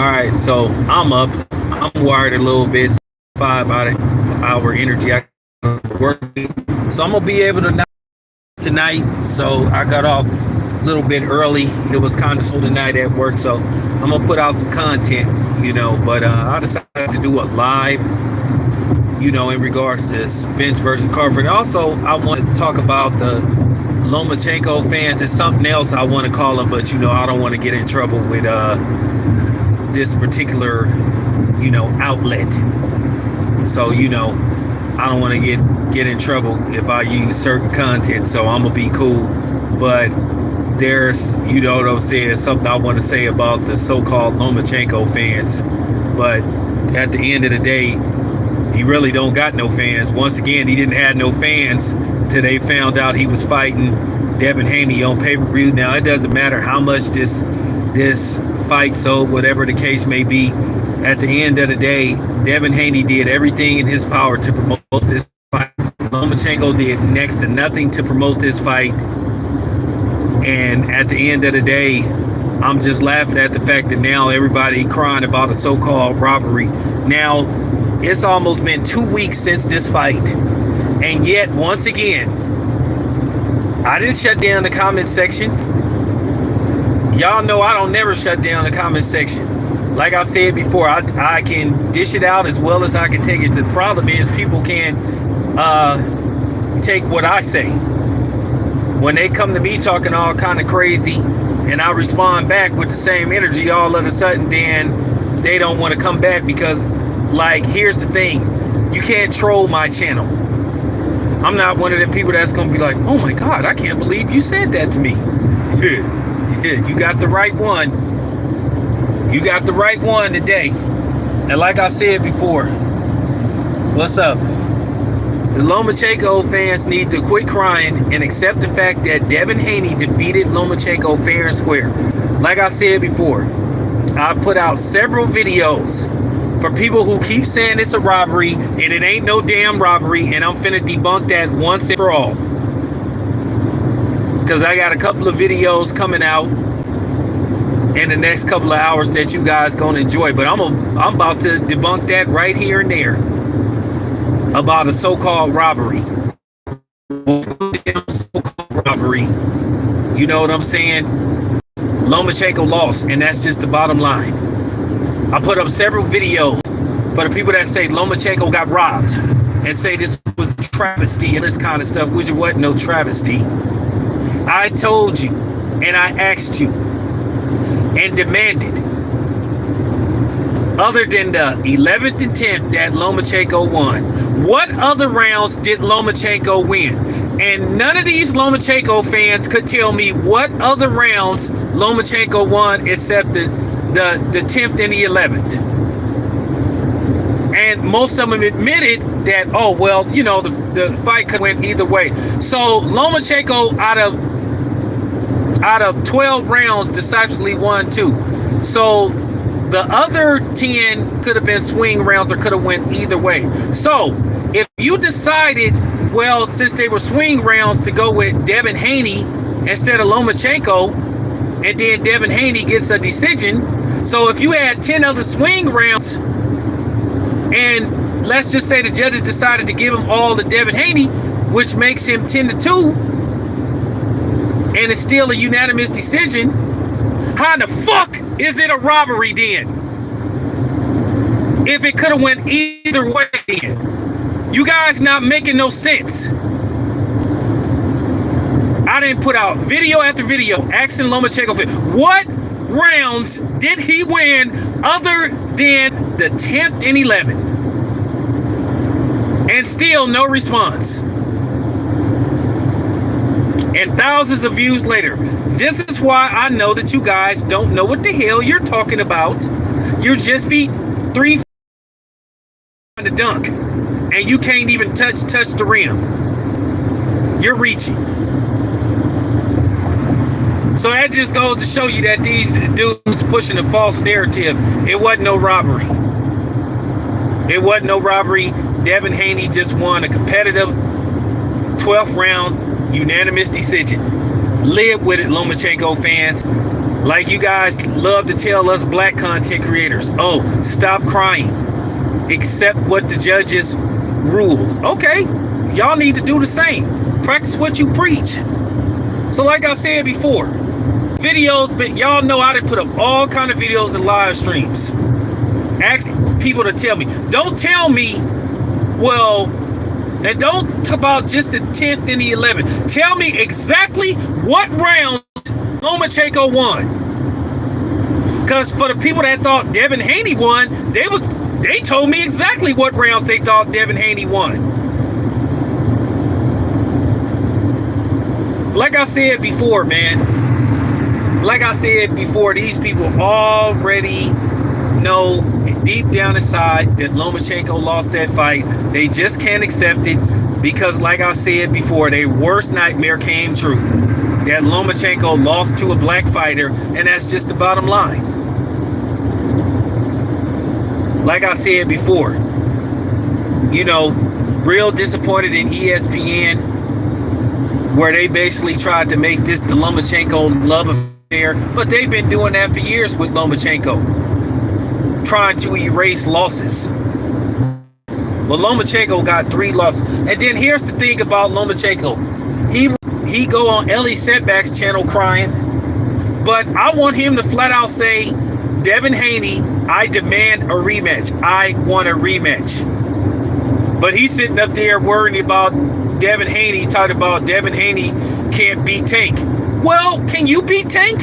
right, so I'm up. I'm wired a little bit. 5 hour energy. I work, so I'm gonna be able to tonight. So I got off a little bit early. It was kind of slow tonight at work, so I'm gonna put out some content, But I decided to do a live, in regards to Spence versus Crawford. Also, I want to talk about the Lomachenko fans. It's something else I want to call them, but I don't want to get in trouble with this particular outlet. So I don't want to get in trouble if I use certain content, so I'm gonna be cool. But there's what I'm saying, something I want to say about the so-called Lomachenko fans. But at the end of the day, he really don't got no fans. Once again, he didn't have no fans till they found out he was fighting Devin Haney on pay-per-view. Now it doesn't matter how much this fight sold, whatever the case may be. At the end of the day, Devin Haney did everything in his power to promote this fight. Lomachenko did next to nothing to promote this fight. And at the end of the day, I'm just laughing at the fact that now everybody crying about a so-called robbery. Now, it's almost been 2 weeks since this fight. And yet, once again, I didn't shut down the comment section. Y'all know I don't never shut down the comment section. Like I said before, I can dish it out as well as I can take it. The problem is people can't take what I say. When they come to me talking all kind of crazy and I respond back with the same energy, all of a sudden then they don't want to come back because, like, here's the thing. You can't troll my channel. I'm not one of the people that's going to be like, oh my God, I can't believe you said that to me. You got the right one. You got the right one today. And like I said before, what's up? The Lomachenko fans need to quit crying and accept the fact that Devin Haney defeated Lomachenko fair and square. Like I said before, I put out several videos for people who keep saying it's a robbery and it ain't no damn robbery, and I'm finna debunk that once and for all. Because I got a couple of videos coming out in the next couple of hours that you guys gonna enjoy, but I'm about to debunk that right here and there about a so-called robbery. So-called robbery. You know what I'm saying? Lomachenko lost, and that's just the bottom line. I put up several videos for the people that say Lomachenko got robbed and say this was a travesty and this kind of stuff, which it wasn't no travesty. I told you and I asked you and demanded, other than the 11th and 10th that Lomachenko won, what other rounds did Lomachenko win? And none of these Lomachenko fans could tell me what other rounds Lomachenko won except the 10th and the 11th. And most of them admitted that, oh, well, the fight could have went either way. So Lomachenko out of 12 rounds decisively won 2. So the other 10 could have been swing rounds or could have went either way. So if you decided, well, since they were swing rounds, to go with Devin Haney instead of Lomachenko, and then Devin Haney gets a decision. So if you had 10 other swing rounds, and let's just say the judges decided to give him all to Devin Haney, which makes him 10-2, and it's still a unanimous decision, how the fuck is it a robbery then? If it could have went either way then. You guys not making no sense. I didn't put out video after video asking Lomachenko, what rounds did he win other than the 10th and 11th? And still no response. And thousands of views later. This is why I know that you guys don't know what the hell you're talking about. You're just 3 feet to dunk. And you can't even touch the rim. You're reaching. So that just goes to show you that these dudes pushing a false narrative. It wasn't no robbery. It wasn't no robbery. Devin Haney just won a competitive 12th round unanimous decision. Live with it, Lomachenko fans. Like you guys love to tell us black content creators, oh, stop crying, accept what the judges ruled. Okay, y'all need to do the same. Practice what you preach. So like I said before, videos, but y'all know I done put up all kind of videos and live streams. Ask people to tell me. Don't tell me, well, and don't talk about just the 10th and the 11th. Tell me exactly what round Lomachenko won. Because for the people that thought Devin Haney won, they told me exactly what rounds they thought Devin Haney won. Like I said before, man. Like I said before, these people already know deep down inside that Lomachenko lost that fight. They just can't accept it because, like I said before, their worst nightmare came true. That Lomachenko lost to a black fighter, and that's just the bottom line. Like I said before, you know, real disappointed in ESPN, where they basically tried to make this the Lomachenko love affair, but they've been doing that for years with Lomachenko, trying to erase losses. Well, Lomachenko got 3 losses. And then here's the thing about Lomachenko. He go on Ellie Setback's channel crying, but I want him to flat out say, Devin Haney, I demand a rematch. I want a rematch. But he's sitting up there worrying about Devin Haney, talking about Devin Haney can't beat Tank. Well, can you beat Tank?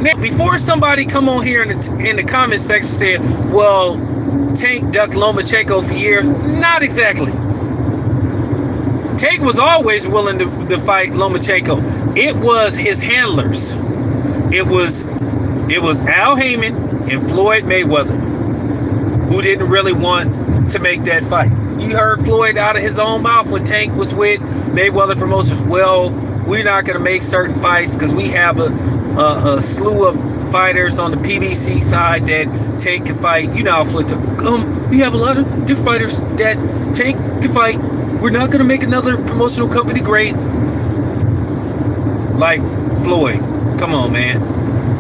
Now, before somebody come on here in the comment section said, well, Tank ducked Lomachenko for years. Not exactly. Tank was always willing to fight Lomachenko. It was his handlers. It was Al Heyman and Floyd Mayweather who didn't really want to make that fight. You heard Floyd out of his own mouth when Tank was with Mayweather Promotions. Well, we're not going to make certain fights because we have a slew of fighters on the PBC side that Tank can fight. You know how Floyd took. We have a lot of different fighters that Tank can fight. We're not going to make another promotional company great like Floyd. Come on, man.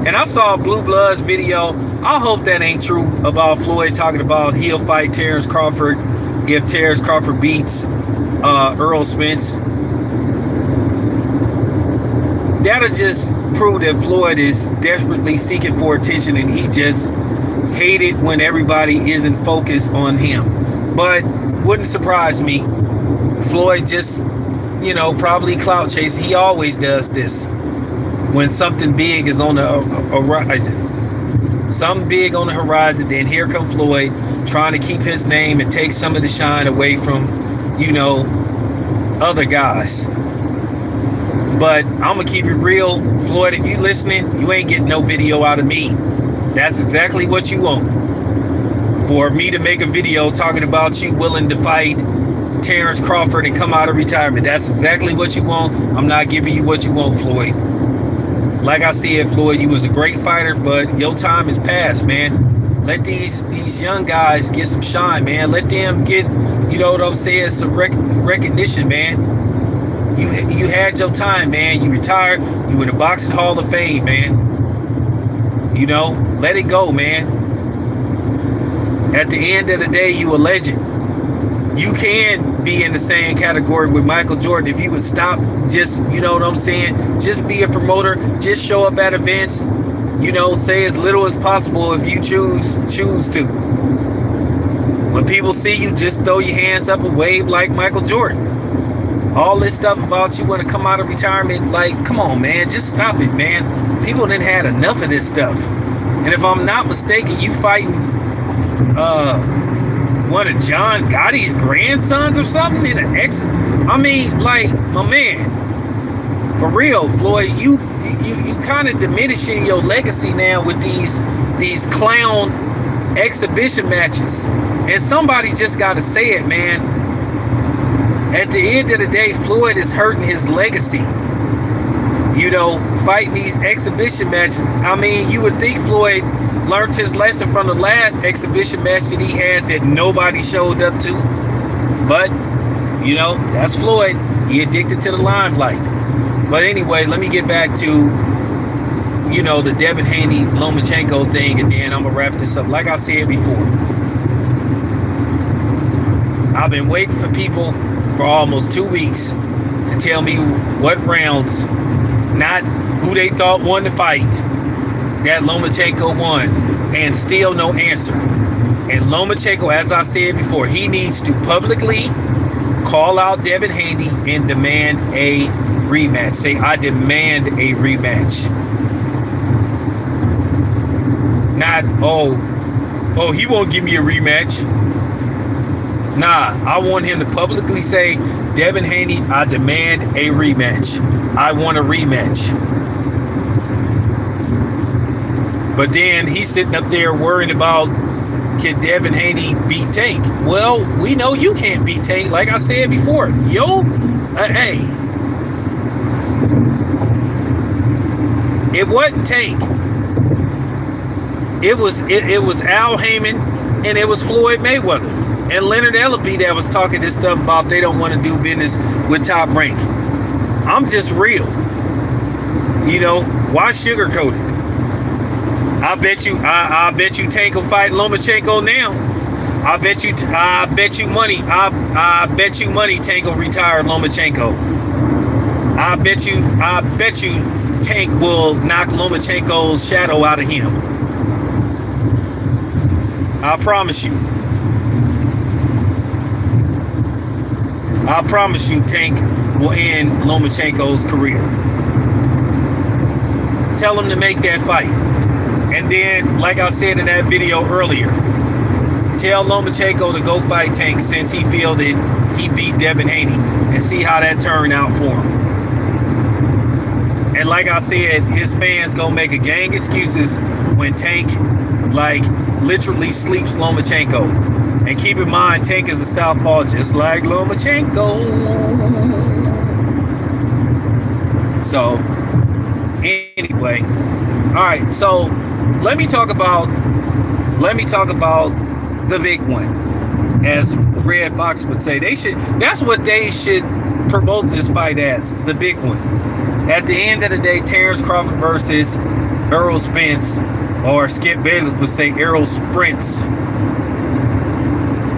And I saw Blue Blood's video. I hope that ain't true about Floyd talking about he'll fight Terrence Crawford if Terrence Crawford beats Earl Spence. That'll just prove that Floyd is desperately seeking for attention and he just hated when everybody isn't focused on him. But wouldn't surprise me. Floyd just, you know, probably clout chasing. He always does this. When something big is on the horizon. Something big on the horizon, then here comes Floyd trying to keep his name and take some of the shine away from, you know, other guys. But I'm going to keep it real. Floyd, if you listening, you ain't getting no video out of me. That's exactly what you want. For me to make a video talking about you willing to fight Terrence Crawford and come out of retirement. That's exactly what you want. I'm not giving you what you want, Floyd. Like I said, Floyd, you was a great fighter, but your time is past, man. Let these young guys get some shine, man. Let them get, you know what I'm saying, some recognition, man. You had your time, man. You retired. You in the Boxing Hall of Fame, man. You know, let it go, man. At the end of the day, you a legend. You can be in the same category with Michael Jordan if you would stop just, you know what I'm saying, just be a promoter, just show up at events, you know, say as little as possible if you choose to. When people see you, just throw your hands up and wave like Michael Jordan. All this stuff about you want to come out of retirement, like, come on, man, just stop it, man. People done had enough of this stuff. And if I'm not mistaken, you fighting one of John Gotti's grandsons or something in an ex. I mean, like, my man, for real, Floyd, you kind of diminishing your legacy now with these clown exhibition matches. And somebody just got to say it, man. At the end of the day, Floyd is hurting his legacy. You know, fighting these exhibition matches. I mean, you would think Floyd learned his lesson from the last exhibition match that he had that nobody showed up to. But, you know, that's Floyd. He addicted to the limelight. But anyway, let me get back to, you know, the Devin Haney Lomachenko thing, and then I'm gonna wrap this up. Like I said before, I've been waiting for people for almost 2 weeks to tell me what rounds, not who they thought won the fight, that Lomachenko won, and still no answer. And Lomachenko, as I said before, he needs to publicly call out Devin Haney and demand a rematch. Say, I demand a rematch. Not, oh, he won't give me a rematch. Nah, I want him to publicly say, Devin Haney, I demand a rematch. I want a rematch. But then he's sitting up there worrying about, can Devin Haney beat Tank? Well, we know you can't beat Tank. Like I said before, hey, it wasn't Tank. It was Al Heyman, and it was Floyd Mayweather and Leonard Ellaby that was talking this stuff about they don't want to do business with Top Rank. I'm just real. You know, why sugarcoat it? I bet you Tank will fight Lomachenko now. I bet you money Tank will retire Lomachenko. I bet you Tank will knock Lomachenko's shadow out of him. I promise you. I promise you Tank will end Lomachenko's career. Tell him to make that fight. And then, like I said in that video earlier, tell Lomachenko to go fight Tank since he feel that he beat Devin Haney, and see how that turned out for him. And like I said, his fans gonna make a gang excuses when Tank, like, literally sleeps Lomachenko. And keep in mind, Tank is a southpaw just like Lomachenko. So, anyway, all right, so let me talk about the big one, as Red Fox would say. That's what they should promote this fight as, the big one. At the end of the day, Terrence Crawford versus Errol Spence, or Skip Bayless would say Errol Sprints.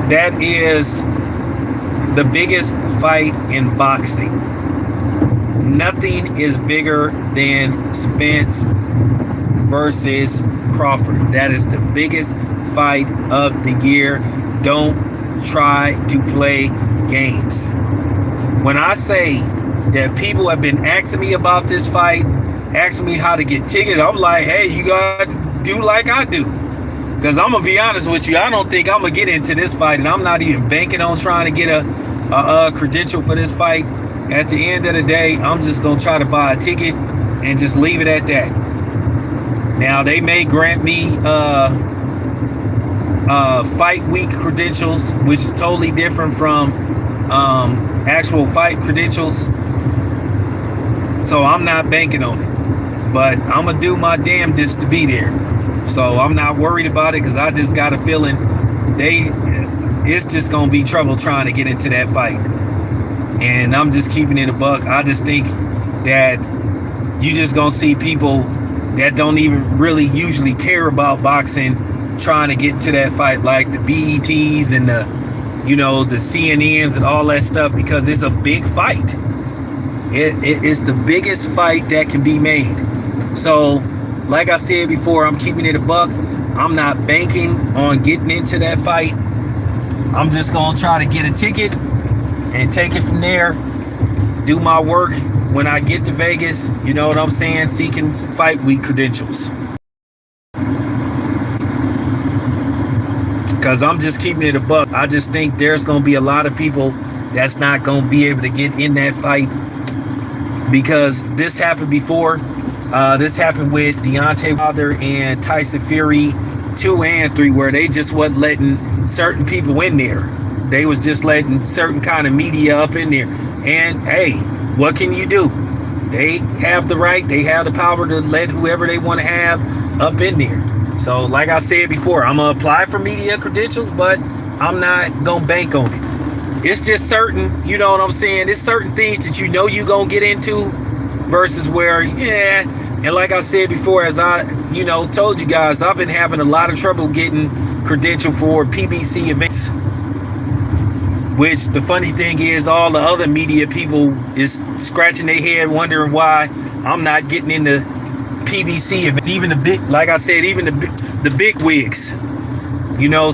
That is the biggest fight in boxing. Nothing is bigger than Spence versus Crawford. That is the biggest fight of the year. Don't try to play games. When I say that people have been asking me about this fight, asking me how to get tickets, I'm like, hey, you gotta do like I do. Because I'm gonna be honest with you, I don't think I'm gonna get into this fight, and I'm not even banking on trying to get a credential for this fight. At the end of the day, I'm just gonna try to buy a ticket and just leave it at that. Now, they may grant me fight week credentials, which is totally different from actual fight credentials. So I'm not banking on it. But I'm going to do my damnedest to be there. So I'm not worried about it, because I just got a feeling it's just going to be trouble trying to get into that fight. And I'm just keeping it a buck. I just think that you just going to see people that don't even really usually care about boxing trying to get into that fight, like the BETs and the CNNs and all that stuff, because it's a big fight. It's the biggest fight that can be made. So, like I said before, I'm keeping it a buck. I'm not banking on getting into that fight. I'm just going to try to get a ticket and take it from there, do my work. When I get to Vegas, you know what I'm saying, seeking fight week credentials. Because I'm just keeping it a buck. I just think there's going to be a lot of people that's not going to be able to get in that fight, because this happened before. This happened with Deontay Wilder and Tyson Fury 2 and 3, where they just wasn't letting certain people in there. They was just letting certain kind of media up in there. And hey, what can you do? They have the right, they have the power to let whoever they want to have up in there. So like I said before, I'm going to apply for media credentials, but I'm not going to bank on it. It's just certain, it's certain things that you're going to get into, versus where, And like I said before, as I, told you guys, I've been having a lot of trouble getting credential for PBC events. Which the funny thing is, all the other media people is scratching their head wondering why I'm not getting into PBC events. Even the big, like I said, even the big wigs.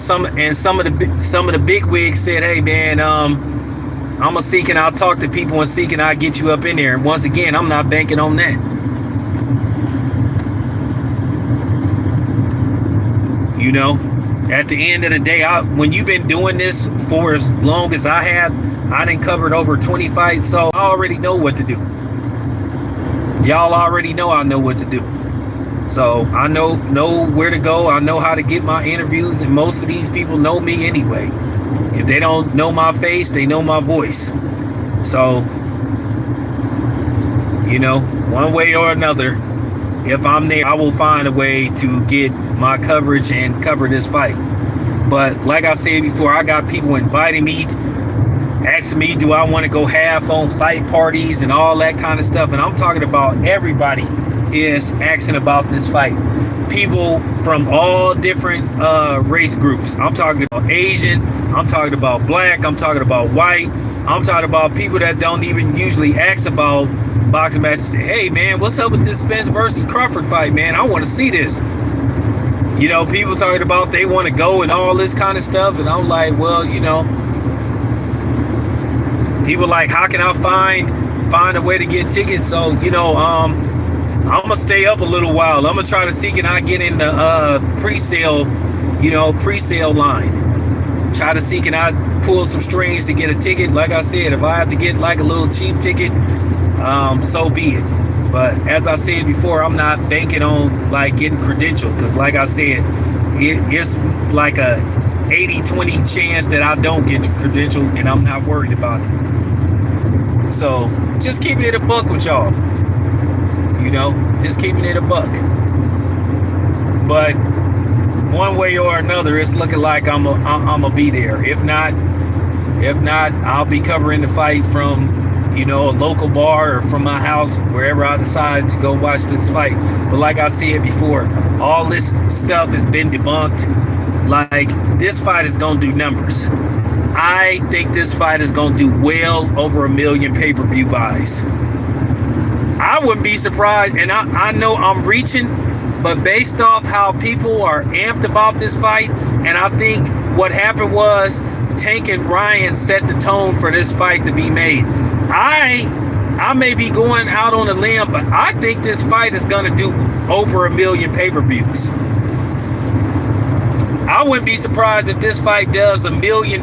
Some of the big wigs said, "Hey man, I'm gonna seek and I'll talk to people and seek and I'll get you up in there." And once again, I'm not banking on that. At the end of the day, when you've been doing this for as long as I have, I done covered over 20 fights, so I already know what to do. Y'all already know I know what to do. So I know where to go. I know how to get my interviews, and most of these people know me anyway. If they don't know my face, they know my voice. So, one way or another, if I'm there, I will find a way to get my coverage and cover this fight. But like I said before, I got people inviting me, asking me, do I want to go half on fight parties and all that kind of stuff. And I'm talking about everybody is asking about this fight. People from all different race groups. I'm talking about Asian, I'm talking about black, I'm talking about white, I'm talking about people that don't even usually ask about boxing matches. Say, hey man, what's up with this Spence versus Crawford fight, man? I want to see this. People talking about they want to go and all this kind of stuff, and I'm like, well, people like, how can I find a way to get tickets? So, I'm gonna stay up a little while. I'm gonna try to see can I get in the pre-sale line. Try to see can I pull some strings to get a ticket. Like I said, if I have to get like a little cheap ticket, so be it. But as I said before, I'm not banking on like getting credentialed, because like I said, it's like a 80-20 chance that I don't get credentialed, and I'm not worried about it. So just keeping it a buck with y'all, just keeping it a buck. But one way or another, it's looking like I'm gonna be there. If not, I'll be covering the fight from a local bar or from my house, wherever I decide to go watch this fight. But like I said before, all this stuff has been debunked. Like, this fight is gonna do numbers. I think this fight is gonna do well over 1 million pay-per-view buys. I wouldn't be surprised, and I know I'm reaching, but based off how people are amped about this fight, and I think what happened was Tank and Ryan set the tone for this fight to be made. I may be going out on a limb, but I think this fight is going to do over 1 million pay-per-views. I wouldn't be surprised if this fight does 1.5 million.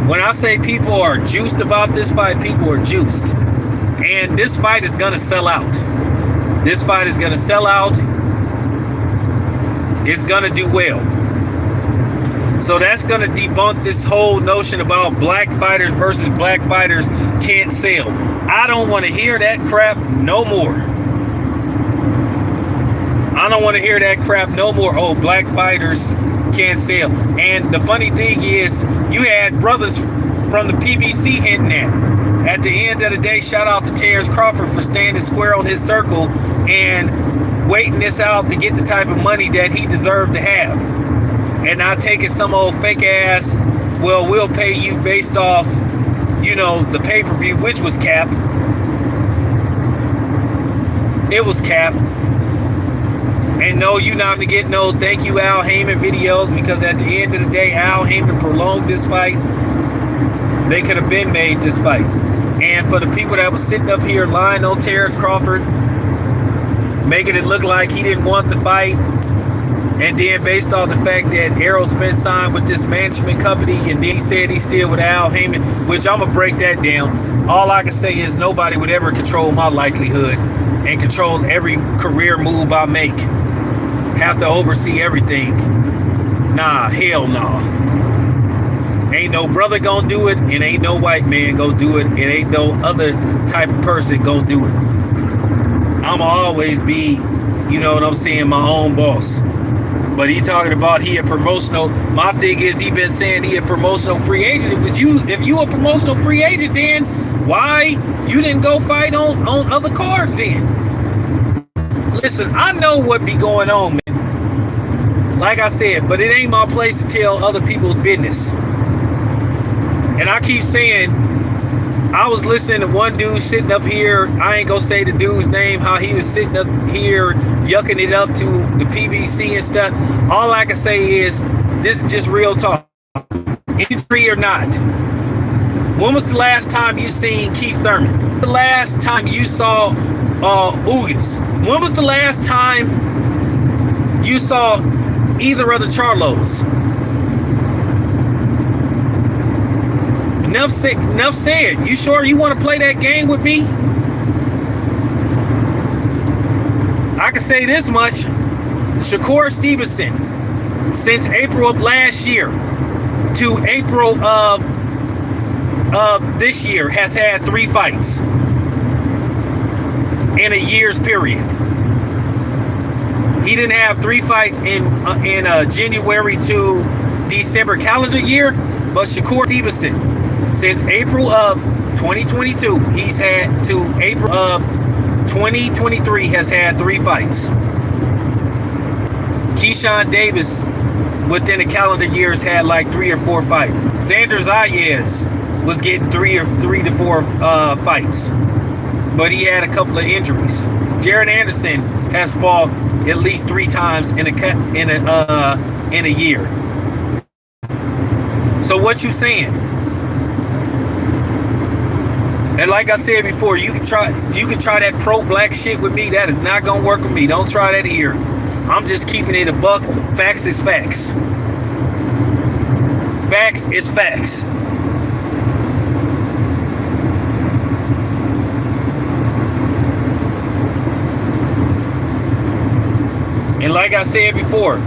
When I say people are juiced about this fight, people are juiced. And this fight is going to sell out. This fight is going to sell out. It's going to do well. So that's going to debunk this whole notion about black fighters versus black fighters can't sell. I don't want to hear that crap no more. I don't want to hear that crap no more. Oh, black fighters can't sell. And the funny thing is, you had brothers from the PBC hinting at. At the end of the day, shout out to Terrence Crawford for standing square on his circle and waiting this out to get the type of money that he deserved to have. And not taking some old fake ass, well, we'll pay you based off, the pay-per-view, which was cap. It was cap. And no, you're not going to get no thank you Al Heyman videos, because at the end of the day, Al Heyman prolonged this fight. They could have been made this fight. And for the people that was sitting up here lying on Terrence Crawford, making it look like he didn't want the fight, and then based on the fact that Errol Spence signed with this management company, and then he said he's still with Al Heyman, which I'm going to break that down. All I can say is nobody would ever control my likelihood and control every career move I make. Have to oversee everything. Nah, hell nah. Ain't no brother gonna do it, and ain't no white man gonna do it, and ain't no other type of person gonna do it. I'ma always be, my own boss. But he talking about he a promotional. My thing is he been saying he a promotional free agent. If you a promotional free agent, then why you didn't go fight on other cards then? Listen, I know what be going on, man. Like I said, but it ain't my place to tell other people's business. And I keep saying, I was listening to one dude sitting up here. I ain't gonna say the dude's name, how he was sitting up here yucking it up to the PBC and stuff. All I can say is, this is just real talk. Injury or not. When was the last time you seen Keith Thurman? The last time you saw Ugas? When was the last time you saw either of the Charlos? Enough said. You sure you want to play that game with me? I can say this much. Shakur Stevenson, since April of last year to April of this year, has had 3 fights in a year's period. He didn't have 3 fights in January to December calendar year, but Shakur Stevenson, since April of 2022, he's had to April of 2023 has had 3 fights. Keyshawn Davis, within a calendar year, has had like 3 or 4 fights. Xander Zayas was getting 3 to 4 fights, but he had a couple of injuries. Jared Anderson has fought at least 3 times in a year. So what you saying? And like I said before, you can try that pro-black shit with me. That is not gonna work with me. Don't try that here. I'm just keeping it a buck. Facts is facts. Facts is facts. And like I said before,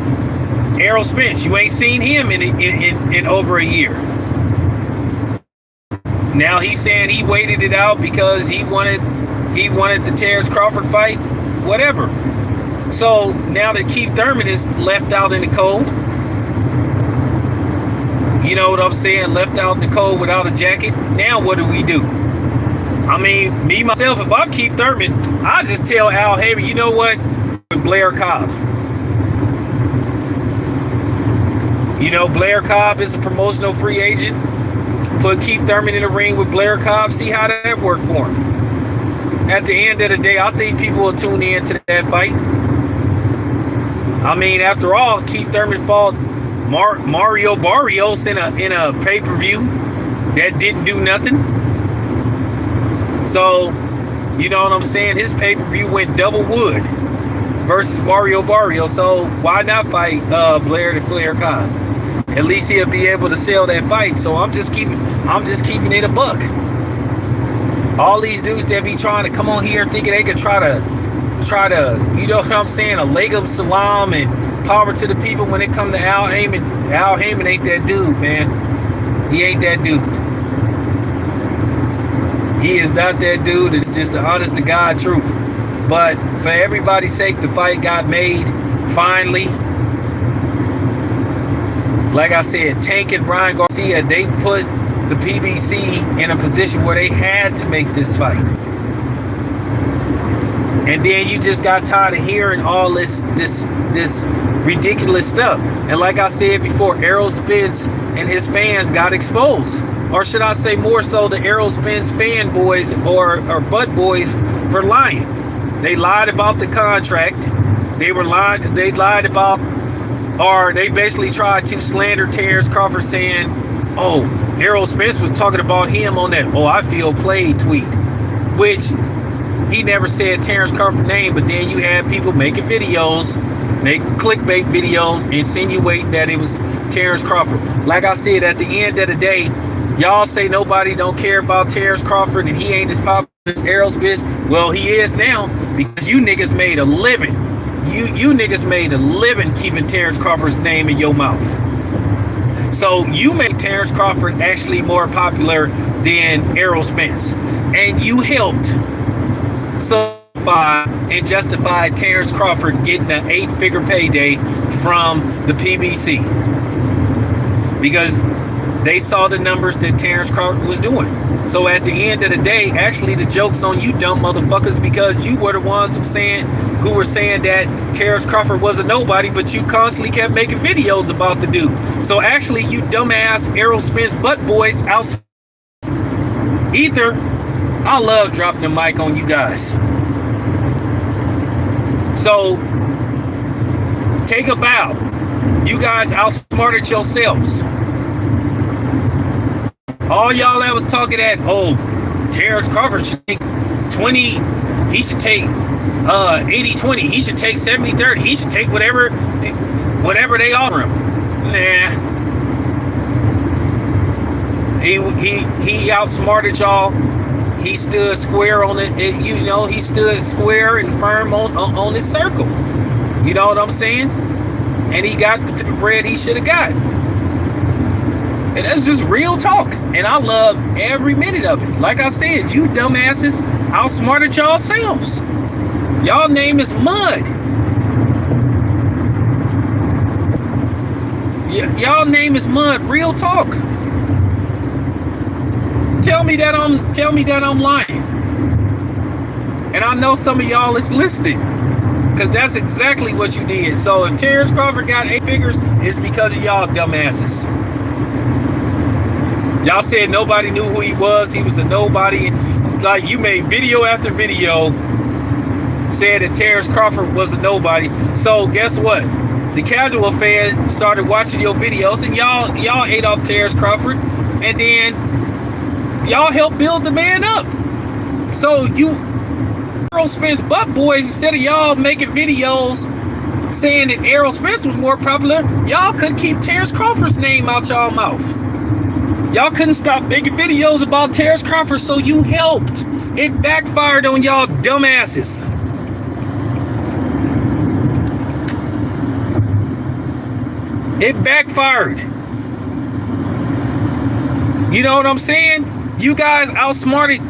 Errol Spence, you ain't seen him in over a year. Now he's saying he waited it out because he wanted the Terrence Crawford fight, whatever. So now that Keith Thurman is left out in the cold, you know what I'm saying, left out in the cold without a jacket, now what do we do? I mean, me, myself, if I'm Keith Thurman, I just tell Al Haymon, you know what, Blair Cobb. You know, Blair Cobb is a promotional free agent. Put Keith Thurman in the ring with Blair Cobb, see how that worked for him. At the end of the day, I think people will tune in to that fight. I mean, after all, Keith Thurman fought Mario Barrios in a pay-per-view that didn't do nothing. So, you know what I'm saying? His pay-per-view went double wood versus Mario Barrios. So why not fight Blair Cobb? At least he'll be able to sell that fight. So I'm just keeping it a buck. All these dudes that be trying to come on here thinking they could try to, you know what I'm saying, a leg of salam and power to the people when it come to Al Haymon. Al Haymon ain't that dude, man. He ain't that dude. He is not that dude. It's just the honest to God truth. But for everybody's sake, the fight got made finally. Like I said, Tank and Brian Garcia, they put the PBC in a position where they had to make this fight. And then you just got tired of hearing all this ridiculous stuff. And like I said before, Errol Spence and his fans got exposed. Or should I say more so the Errol Spence fanboys or butt boys for lying. They lied about the contract. They lied about, or they basically tried to slander Terrence Crawford saying, oh, Errol Spence was talking about him on that "oh, I feel played" tweet, which he never said Terrence Crawford's name, but then you had people making videos, making clickbait videos, insinuating that it was Terrence Crawford. Like I said, at the end of the day, y'all say nobody don't care about Terrence Crawford and he ain't as popular as Errol Spence. Well, he is now, because you niggas made a living. You niggas made a living keeping Terrence Crawford's name in your mouth. So you make Terrence Crawford actually more popular than Errol Spence. And you helped. So justify Terrence Crawford getting an 8-figure payday from the PBC, because they saw the numbers that Terrence Crawford was doing. So at the end of the day, actually the joke's on you dumb motherfuckers, because you were the ones who were saying that Terrence Crawford was a nobody, but you constantly kept making videos about the dude. So actually you dumbass Errol Spence butt boys out ether. I love dropping the mic on you guys. So take a bow. You guys outsmarted yourselves. All y'all that was talking that, oh, Terrence Crawford should take 20, he should take 80-20, he should take 70-30, he should take whatever they offer him. Nah. He outsmarted y'all. He stood square on it, you know, he stood square and firm on his circle. You know what I'm saying? And he got the bread he should have got. And that's just real talk. And I love every minute of it. Like I said, you dumbasses outsmarted yourselves. Y'all name is mud. Y'all name is mud. Real talk. Tell me that I'm lying. And I know some of y'all is listening, because that's exactly what you did. So if Terrence Crawford got 8 figures, it's because of y'all dumbasses. Y'all said nobody knew who he was. He was a nobody. It's like you made video after video saying that Terrence Crawford was a nobody. So guess what? The casual fan started watching your videos, and y'all ate off Terrence Crawford, and then y'all helped build the man up. So you Errol Spence butt boys, instead of y'all making videos saying that Errol Spence was more popular, y'all couldn't keep Terrence Crawford's name out y'all mouth. Y'all couldn't stop making videos about Terrence Crawford, so you helped. It backfired on y'all dumbasses. It backfired. You know what I'm saying? You guys outsmarted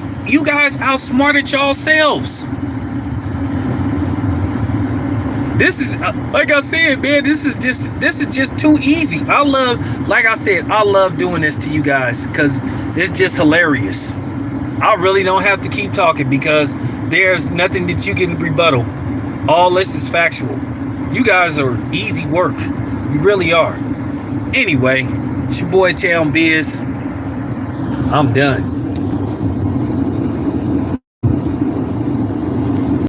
yourselves. This is like I said, man, this is just too easy. I love doing this to you guys, because it's just hilarious. I really don't have to keep talking, because there's nothing that you can rebuttal. All this is factual. You guys are easy work. You really are. Anyway, it's your boy Town Biz. I'm done.